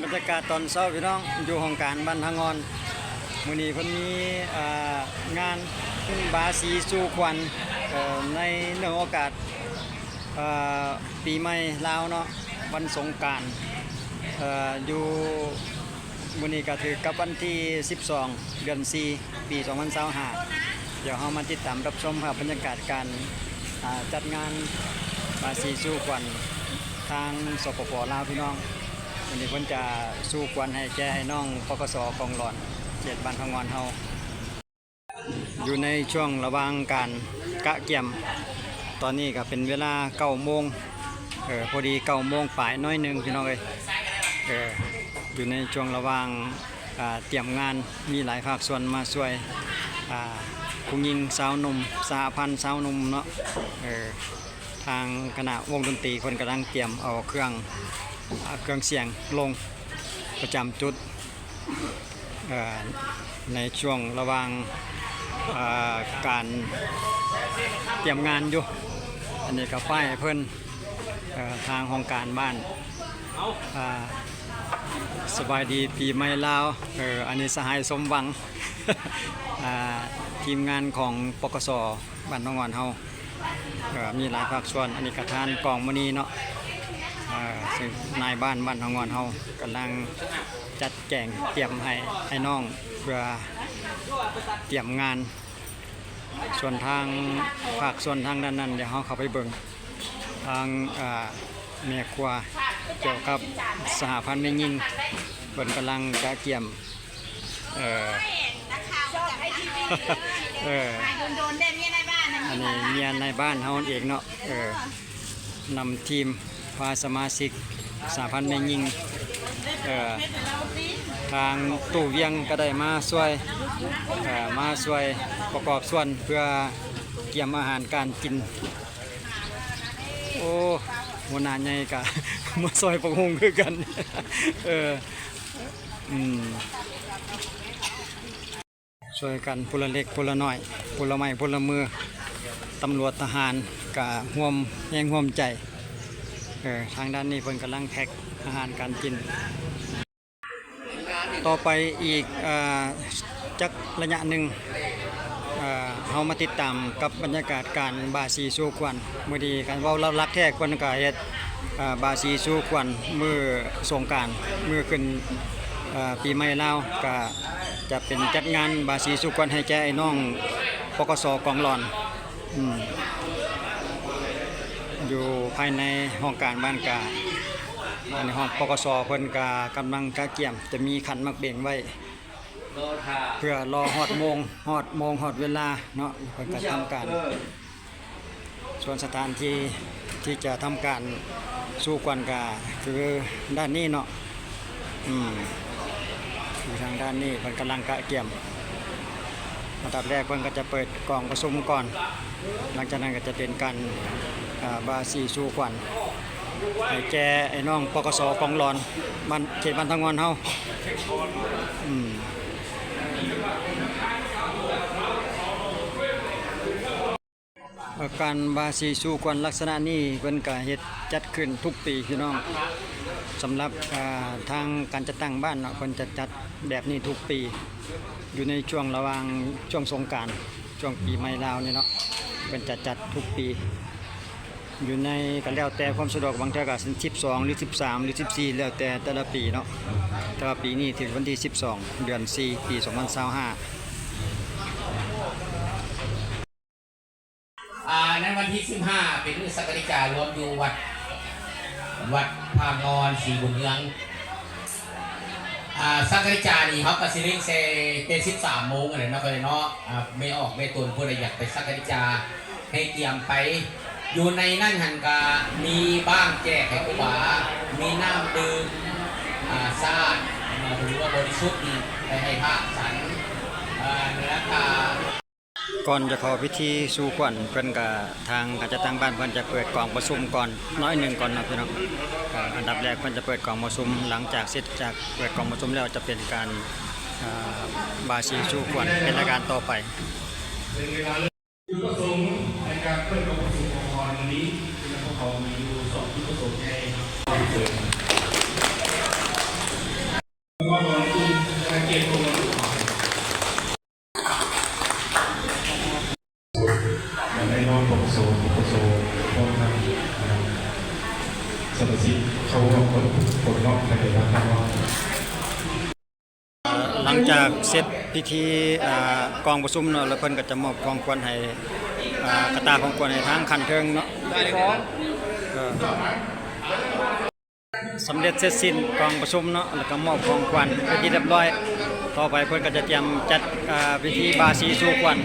บรรยากาศตอนเช้าพี่น้องอยู่ห้องการบ้านทางงอนมื้อนี้เพิ่นมีงานบาสีสู่ขวัญในเนื่องโอกาสปีใหม่ลาวเนาะวันสงกรานต์อยู่มื้อนี้ก็ถือกับวันที่12เดือน4ปี2025เดี๋ยวเรามาติดตามรับชมครับบรรยากาศการจัดงานบาสีสู่ขวัญทางสปป.ลาวพี่น้องวันนี้เพิ่นจะสู่ขวัญให้แก่ให้น้องปกส.กองหลอนเขตบ้านทางงอนเฮาอยู่ในช่วงระหว่างการกะเกี่ยมตอนนี้ก็เป็นเวลา9 โมงพอดี9 โมงปลายน้อยนึงพี่น้องเอ้ยอยู่ในช่วงระหว่างเตรียมงานมีหลายภาคส่วนมาช่วยผู้หญิงสาวหนุ่มสหพันธ์สาวหนุ่มเนาะทางคณะวงดนตรีคนกำลังเตรียมเอาเครื่องเสียงลงประจำจุดในช่วงระหว่างการเตรียมงานอยู่อันนี้ก็ป้ายเพิ่นทางห้องการบ้านสบายดีปีใหม่ลาวอันนี้สหายสมหวัง ทีมงานของปกส.บ้านน้องงอนเฮามีหลายภาคส่วนอันนี้กระทานกองมณีเนาะซึ่งนายบ้านน้องงอนเฮากำลังจัดแจงเตรียมให้น้องเพื่อเตรียมงานส่วนทางภาคส่วนทางด้านนั้นเดี๋ยวเฮาเข้าไปเบิ่งทางแม่ครัวเกี่ยวกับสหพันธ์แม่ยิงเพิ่นกำลังจะเกี่ยมอันนี้เมียในบ้านเฮาเองเนาะนำทีมพาสมาชิกสหพันธ์แม่ยิงทางตู้เวียงก็ได้มาช่วยประกอบส่วนเพื่อเตรียมอาหารการกินโอ้หัวหน้าใหญ่กะ มาซอยประหงคือกันช่วยกันพลเล็กพลน้อยพลไม้พลมือตำรวจทหารกะห่วมแรงห่วมใจทางด้านนี้เพิ่นกำลังแพ็คอาหารการกินต่อไปอีกจักระยะหนึ่งเฮามาติดตามกับบรรยากาศการบาสีสู่ขวัญมื้อนี้กันเว้ารักแท้เพิ่นก็เฮ็ดบาสีสู่ขวัญมื้อสงกรานต์มื้อขึ้นปีใหม่ลาวก็จะเป็นจัดงานบาสีสู่ขวัญให้แก่ไอ้น้องปกส.กองหลอนอยู่ภายในห้องการบ้านกาในห้องปกส.เพิ่นก็กำลังกะเกี่ยมจะมีขันมักเบ่งไว้เพื่อรอฮอดโมงฮอดเวลาเนาะเพิ่นก็ทำการส่วนสถานที่จะทำการสู่ขวัญก็คือด้านนี้เนาะอยู่ทางด้านนี้เพิ่นกำลังกะเกี่ยมอันดับแรกเพิ่นก็จะเปิดกล่องประชุมก่อนหลังจากนั้นก็จะเป็นการบาสีสู่ขวัญให้แก่ไอ้น้องปกส.กองหลอนบ้านเขตบ้านทางงอนเฮาการบาสีสู่ขวัญลักษณะนี้เพิ่นก็เฮ็ดจัดขึ้นทุกปีพี่น้องสำหรับทางการจัดตั้งบ้านเนาะเพิ่นจะจัดแบบนี้ทุกปีอยู่ในช่วงระหว่างช่วงสงกรานต์ช่วงปีใหม่ลาวนี่เนาะเพิ่นจะจัดทุกปีอยู่ในก็แล้วแต่ความสะดวกบางเทื่อก็12หรือ13หรือ14แล้วแต่ละปีเนาะแต่ว่าปีนี้ถึงวันที่12เดือน4ปี2025ในวันที่15เป็นสักการารวมอยู่วัดพางอนศรีบุญเรืองสักการานี่เขาก็สิเร่งเซเป็น13 โมงอะไรเนาะเลยเนาะไม่ออกไม่ตุนผู้ใดอยากไปสักการาให้เตรียมไปอยู่ในนั่นหันกามีบ้างแจกให้ผู้บ่ามีน้ำดื่มสะอาดหรือว่าบริสุทธิ์ไปให้พระฉันในราคาก่อนจะเข้าพิธีสู่ขวัญเพิ่นก็ทางการจัดตั้งบ้านเพิ่นจะเปิดกล่องประชุมก่อนน้อยหนึ่งก่อนนะพี่น้องอันดับแรกเพิ่นจะเปิดกล่องประชุมหลังจากเสร็จจากเปิดกล่องประชุมแล้วจะเป็นการบาสีสู่ขวัญเป็นรายการต่อไปจุดประสงค์ในการเปิดกล่องประชุมของวันนี้คือพวกเขามีอยู่2 จุดประสงค์ใหญ่ กียรติคุณในนอนปกโซพร้อมทั้งสมาชิกเขาคนนอกในบ้านทั้งนอก หลังจากเสร็จพิธีกองประชุมเนาะแล้วเพิ่นก็จะมอบของขวัญให้กระตาของขวัญให้ทางคันเทิงเนาะสำเร็จเสร็จสิ้นกองประชุมเนาะแล้วก็มอบของขวัญเป็นที่เรียบร้อยต่อไปเพิ่นก็จะเตรียมจัดพิธีบาสีสู่ขวัญ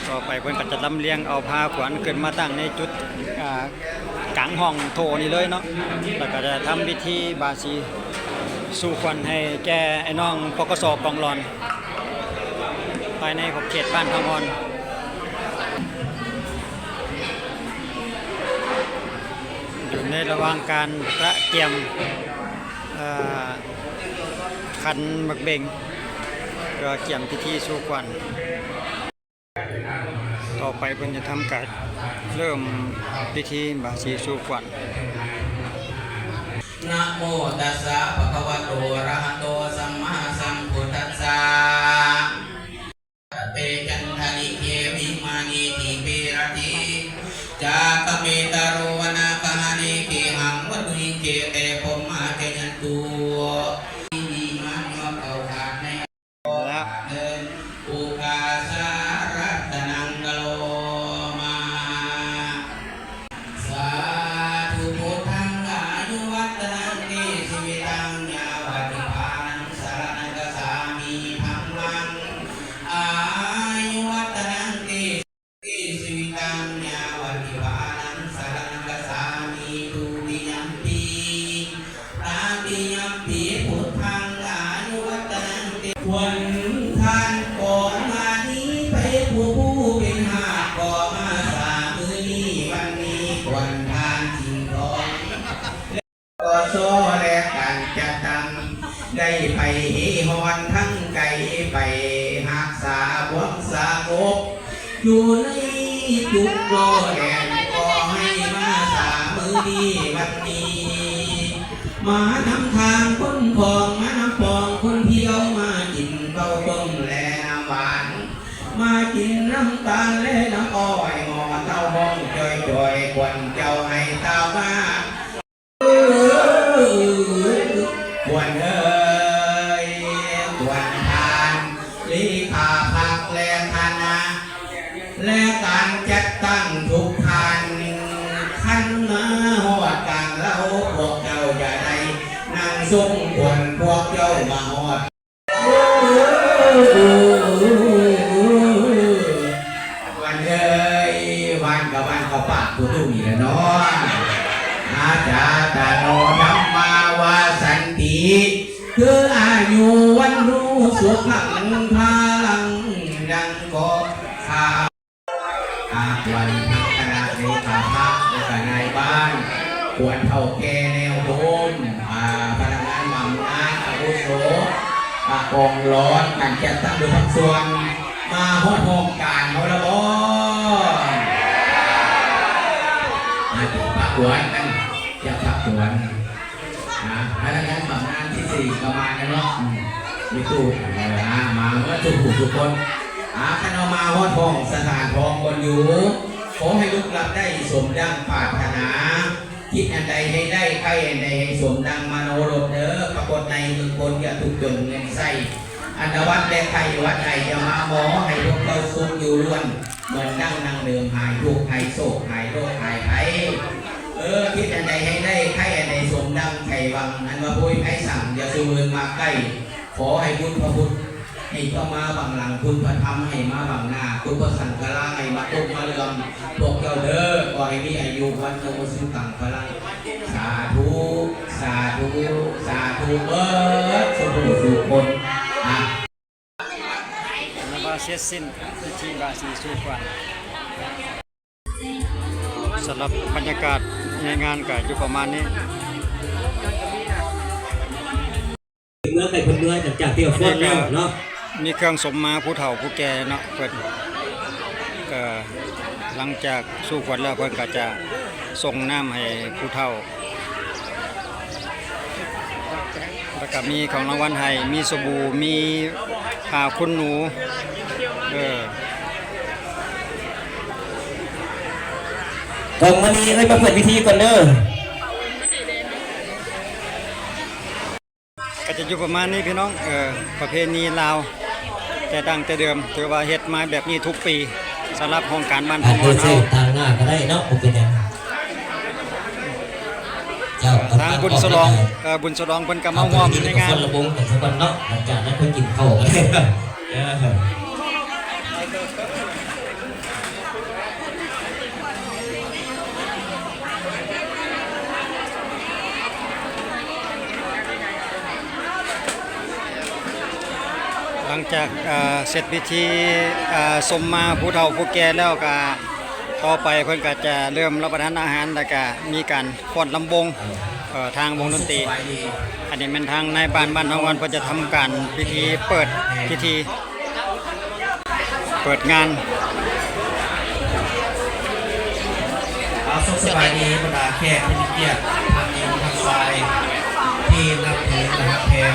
ต่อไปเพิ่นก็จะลำเลียงเอาผ้าขวัญขึ้นมาตั้งในจุดกลางห้องโถนี่เลยเนาะแล้วก็จะทำพิธีบาสีสู่ขวัญให้แก่ไอ้น้องปกส.กองรอนภายในขอบเขตบ้านทางอ่อนอยู่ในระหว่างการประเตรียมขันหมักเบงเพื่อเตรียมพิธีสู่ขวัญต่อไปเพิ่นจะทำการเริ่มพิธีบาสีสู่ขวัญนะโมตัสสะภะคะวะโตอะระหะโตสัมมาสัมพุทธัสสะเตจันทนิเกวิมานิทิเปรติจากเมตาโรวนาคหานิเกหังวัตุหิเกเตปมาเกยันตุมีมันยอมเอาขาดในและอุกาสารัตนังกโลมาสาธุพุทธังอายุวัตนังเกสิวิตังยาวัติภานังสารนังกสามีธัมมังอายุวัตนังเกสิวิตังยาวัติภานังสารนังกสามีตุติยัมปีตาติยัมปีพุทธังอายุวัตนังเกควรทานก่อนมานี้ไปผู้เป็นหาก่อมาสามือนี้วันนี้ควรทานจริงก่อนก็โซและกันจะทำได้ไปฮอนทั้งไก่ไปหักษาบวงสางบอยู่ในจุกโลแดนก็ให้มาสามือนี้วันนี้มานำทางคนพองมานำปองคนเที่ยวมากินเต้าต้มและน้ำหวานมากินน้ำตาลและน้ำอ้อยหมอเต้าห้องจอยๆควันเจ้าให้เต้ามาควันเอ้ยควันทานลีขาพักและธนาและการจัดตั้งทุกทานขันมาหอดกลางแล้วพวกเจ้าอย่าได้นั่งส่งควันพวกเจ้ามาหอดวันเอ้ยวันกับวันเขาปากตัวตู้มีแล้วเนาะอาจารย์ตาโนธรรมาวาสันติคืออายุวันรู้สุขังพาลังดังก็ข้าวันพัฒนาในป่าพักในในบ้านควรเท่าแก่แนวโน้มพนักงานบำนาญอาวุโสกองร้อนการจัดตั้งโดยทั้งส่วนมาฮอดโครงการเขาละบ่มาถึงปากหวนกันจะปากหวนพนักงานบำนาญที่4ประมาณนั้นเนาะมีตู้มาเมื่อทุกคนคณะมาฮอดห้องสถานทองบนอยู่ขอให้ลูกหลับได้สมดังปรารถนาคิดอันใดให้ได้ใครอันใดให้สมดังมโนรถเด้อปรากฏในมือคนอย่าทุกจนเงินใส่อันวัดและใครวัดใดจะมาหมอให้พวกเราสุขอยู่ล้วนเหมือนนั่งเดิมหายทุกข์หายโศกหายโรคหายภัยคิดอันใดให้ได้ใครอันใดสมดังไข่วังอันว่าพุ้ยไผ่สั่งอย่าสูเงินมาใกล้ขอให้บุญพระพุทธให้เข้ามาบังหลังคุณพระธรรมให้มาบังหน้าคุณพระสังฆราให้มาตุ้มมาเลื่อมพวกเจ้าเด้อขอให้มีอายุวันโนสุขังพลังสาธุสาธุสาธุสุขสุขคนบาเสร็จสิ้นพิธีบาสีสู่ขวัญสำหรับบรรยากาศในงานก็อยู่ประมาณนี้เมื่อใครคนเมื่อจากที่เราฟ้อนแล้วเนาะมีเครื่องสมมาผู้เฒ่าผู้แก่เนาะเพิ่นก็หลังจากสู่ขวัญแล้วเพิ่นก็จะส่งน้ำให้ผู้เฒ่าแล้วก็ ก็มีของรางวัลให้มีสบู่มีผ้าขนหนูกองวันนี้เอ้ยมาเปิดพิธีก่อนเด้อ ก็จะอยู่ประมาณนี้พี่น้องประเพณีลาวแต่ดังแต่เดิมถือว่าเฮ็ดมาแบบนี้ทุกปีสำหรับโครงการบ้านท อั อน ง เด อ อน ร์เซ เฮา ต่างหน้าก็ได้เนาะผมเป็นยังเจ้า ทางบุญฉลองบุญฉลองเพิ่นก็มาร่วมในงาน คนละวงแต่สักวันเนาะหลังจากนั้นเพิ่งกินข้าวกัน หลังจากเสร็จพิธีสมมาผู้เฒ่าผู้แก่แล้วก็ต่อไปเพิ่นก็จะเริ่มรับประทานอาหารแล้วก็มีการฟ้อนลำวงทางวงดนตรีอันนี้เป็นทางในบ้านทองวันเพิ่นจะทำการพิธีเปิดพิธีเปิดงาน สุขสบายดีบรรดาแขกผู้มีเกียรติทางนี้ทางซ้ายที่นับถือนะครับแพง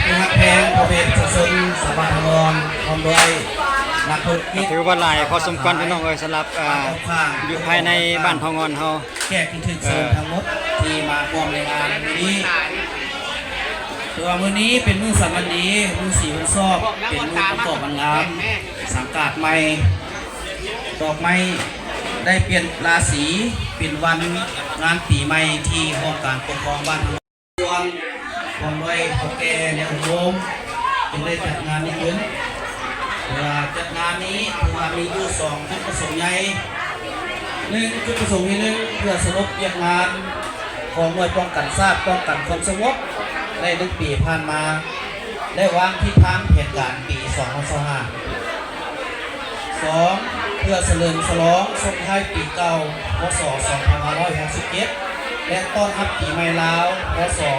นะครับแพงพระเวทสันสบายทองพร้อมด้วยนักธุรกิจ ถือว่าหลายพอสมควรพี่น้องสำหรับอยู่ภายในบ้านทองอนเฮา แขกที่ถึงเชิญทั้งหมดที่มาร่วมในงานนี้ตัวมื้อนี้เป็นมื้อสำคัญดีมื้อสีวันสอบเป็นมื้อประกอบวันงามสังกัดใหม่ดอกไม้ได้เปลี่ยนราศีเป็นวันงานปีใหม่ที่ห้องการปกครองบ้านส่วนความไว้โอเคในอุโมงค์จึงได้จัดงานนี้ขึ้นจัดงานนี้ถือว่ามีอยู่2จุดประสงค์ใหญ่1จุดประสงค์ที่1เพื่อสรุปเรียกงานของหน่วยป้องกันทราบป้องกันความสงบใน1ปีผ่านมาได้วางทิศทางแผนการปี2025 2. เพื่อเฉลิมฉลองส่งท้ายปีเก่าพศ2567และต้อนรับปีใหม่ลาวพศ2568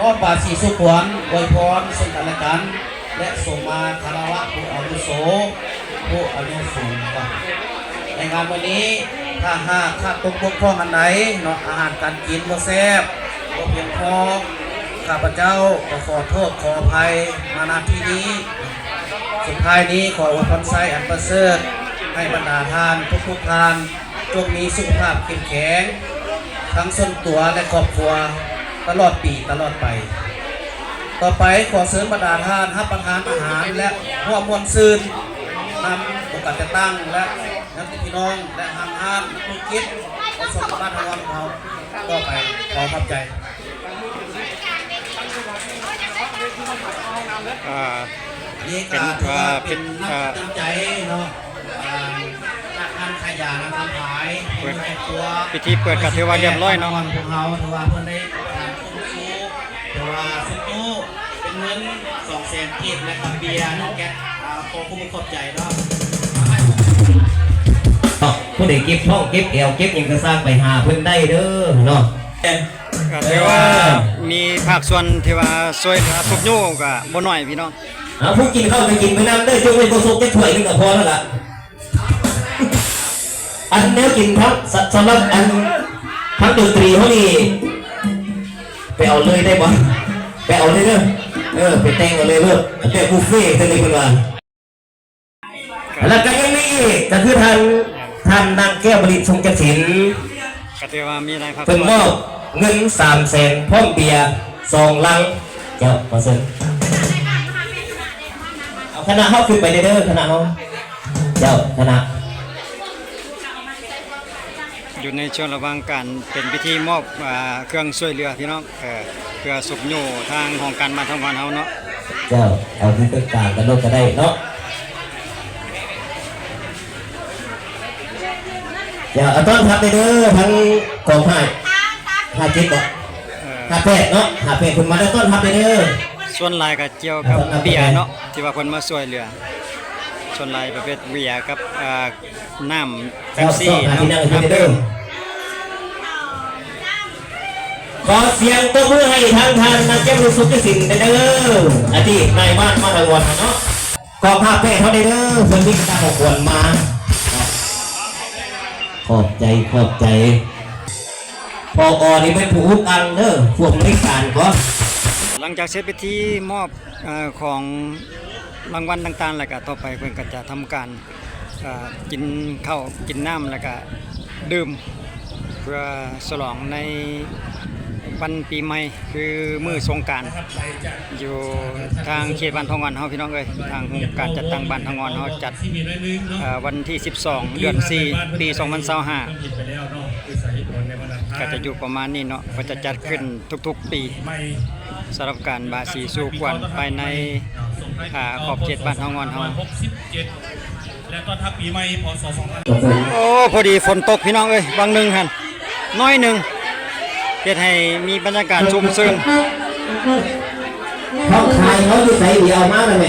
ทอดบาทสีสุขวัญอวยพรซึ่งกันและกันและส่งมาคารวะผู้อาวุโสผู้อายุสูงในงานวันนี้ถ้าหากขาดตกบกพร่องอันใดเนาะอาหารการกินบ่แซ่บบ่เพียงพอข้าพเจ้าขอโทษขออภัยมาณที่นี้สุดท้ายนี้ขออวยพรไซอันประเสริฐให้บรรดาท่านทุกท่านจงมีสุขภาพเข้มแข็งทั้งส่วนตัวและครอบครัวตลอดปีตลอดไปต่อไปขอเสริญบรรดาท่านรับประทานอาหารและร่วมมวลซื่นนำโอกาสจะตั้งและนักพี่น้องและทางท่านธุรกิจประสบบ้านทางเราต่อไปขอขอบใจนี่ก็ถือว่าเป็นนักตั้งใจเนาะทางขยะทางขายพิธีเปิดก็ถือว่าเรียบร้อยเนาะ พวกเราถือว่าเพื่อนได้ทำซุ้มซูถือว่าซุ้มตู้เป็นเงิน200,000 กีบและกับเบียร์น้องแก๊สขอขอบใจเนาะผู้ใดเก็บท้องเก็บแอวเก็บยังก็สร้างไปหาเพิ่นได้เด้อเนาะ ก็ถือว่ามีภาคส่วนที่ว่าช่วยเหลือทุกโยก็บ่น้อยพี่น้องผู้กินข้าวไปกินไปน้ำได้ช่วยประสบได้ถ้วยนึงก็พอแล้วล่ะอันนี้กินทั้งสำหรับอันทั้งดนตรีเขานี่ไปเอาเลยได้บ่ไปเอาเลยเด้อไปแต่งเอาเลยเด้อแต่บุฟเฟ่ต์เท่านี้เพิ่นว่าแล้วก็ยังมีอีกก็คือท่านนางแก้วบริษฐ์ทรงกสินก็ถือว่ามีหลายภาคส่ เพิ่ วน มอบเงิน300,000พร้อมเบียร์2 ลังเจ้าขอเชิญเอาคณะเฮาขึ้นไปเด้อคณะเฮาเจ้าคณะอยู่ในช่วงระหว่างการเป็นพิธีมอบเครื่องช่วยเหลือพี่น้องเพื่อสุขโยทางของการบ้านทองวันเฮาเนาะเจ้าเอาที่ต้นกลางกันโลกก็ได้เนาะอย่าเอาต้อนรับเด้อทั้งกอง57บ่58เนาะ58คุณมาได้ต้อนรับเด้อส่วนหลายก็เกี่ยวกับเบียร์เนาะที่ว่าเพิ่นมาช่วยเหลือส่วนหลายประเภทเบียร์กับน้ำเป๊ปซี่เนาะขอเสียงตบมือให้ทางท่านนายแก้วบริสุทธิ์สินเด้ออดีตนายบ้านมาทางวันเนาะกองทัพแพทย์เขาเด้อเพิ่นมีการของควรมาขอบใจ ปอนี่เป็นผู้อังเด้อพวกบริการก็ หลังจากเสร็จพิธีมอบของรางวัลต่างๆแล้วก็ต่อไปเพิ่นก็จะทำการกินข้าวกินน้ำแล้วก็ดื่มเพื่อฉลองในวันปีใหม่คือมื้อสงกรานต์อยู่ทางเขตบ้านทองงอนเฮาพี่น้องเอ้ยทางการจัดตั้งบ้านทองงอนเฮาจัดวันที่ 12 เดือน 4 ปี 2025ก็จะอยู่ประมาณนี้เนาะก็จะจัดขึ้นทุกๆปีสำหรับการบาสีสู่กวนภายในขอบเขตบ้านทองงอนเฮา และตอนทับปีใหม่พศ โอ้พอดีฝนตกพี่น้องเอ้ยบางหนึงหั่นน้อยหนึงเฮ็ดให้มีบรรยากาศชุ่มชื่น เขาขายเขาอยู่ใส่เดียวมาเลยไหม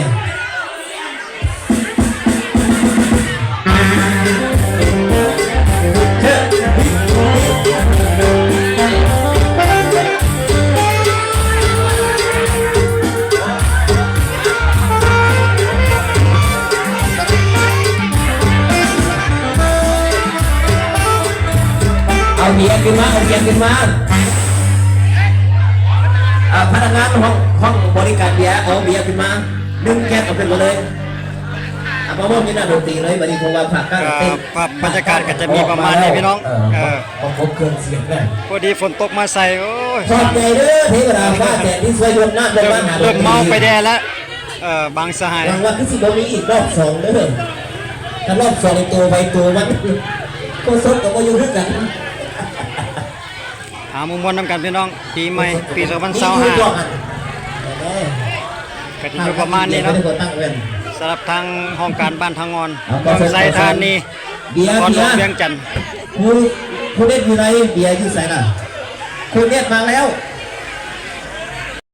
เอาเบียร์ขึ้นมาเอาเบียร์ขึ้นมาพนักงานห้องบริการเบียร์เอาเบียร์ขึ้นมาดึงแก๊สเอาขึ้นมาเลยมาโมนี่น่าดนตรีเลยวันนี้ผมว่าผักก็เต้น ภาพบรรยากาศก็จะมีประมาณนี้พี่น้องผมครบเครื่องเสียงเลย พอดีฝนตกมาใส่โอ้ย ชอบใจเด้อเทวดาฟ้าแต่ที่สวยยนต์น่าเดินมาหา เริ่มเมาไปแด่แล้วบางสหาย รางวัลที่สิบมีอีกรอบสองเด้อถ้ารอบสองในตัวไปตัวมันก็สดกับก็อยู่ด้วยกัน หามุมมวลนำกันพี่น้องปีใหม่ปี2025ก็จะอยู่ประมาณนี้เนาะสำหรับทางห้องการบ้านทางงอนเมืองไซธานีตอนหลวงเวียงจันทน์ คุณเล่นอยู่ไหนเบียร์อยู่ไหนล่ะคุณเล่นมาแล้ว